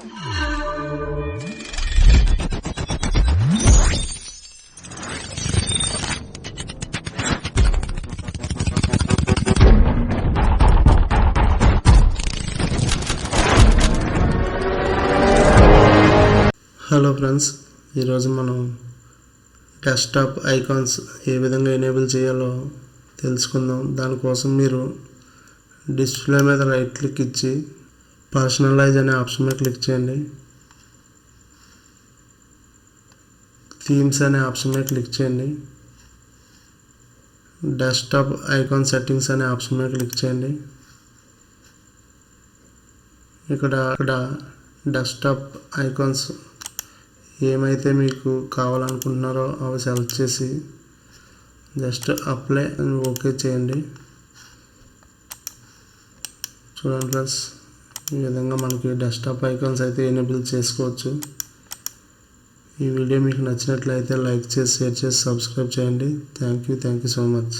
Hello friends, ఈరోజు మనం desktop icons ఏ విధంగా ఎనేబుల్ చేయాలో తెలుసుకుందాం. దానికోసం మీరు డిస్ప్లే మీద రైట్ క్లిక్ ఇచ్చి పర్సనలైజ్ అనే ఆప్షన్ మీద క్లిక్ చేయండి. థీమ్స్ అనే ఆప్షన్ మీద క్లిక్ చేయండి. డెస్క్టాప్ ఐకాన్ సెట్టింగ్స్ అనే ఆప్షన్ మీద క్లిక్ చేయండి. ఇక్కడ డెస్క్టాప్ ఐకాన్స్ ఏమైతే మీకు కావాలనుకుంటున్నారో అవి సెలెక్ట్ చేసి జస్ట్ అప్లై అని ఓకే చేయండి. చూడండి ఫ్రెండ్స్, ఈ విధంగా మనకి డెస్క్టాప్ ఐకాన్స్ అయితే ఎనేబుల్ చేసుకోవచ్చు. ఈ వీడియో మీకు నచ్చినట్లయితే లైక్ చేసి, షేర్ చేసి, సబ్స్క్రైబ్ చేయండి. Thank you so much.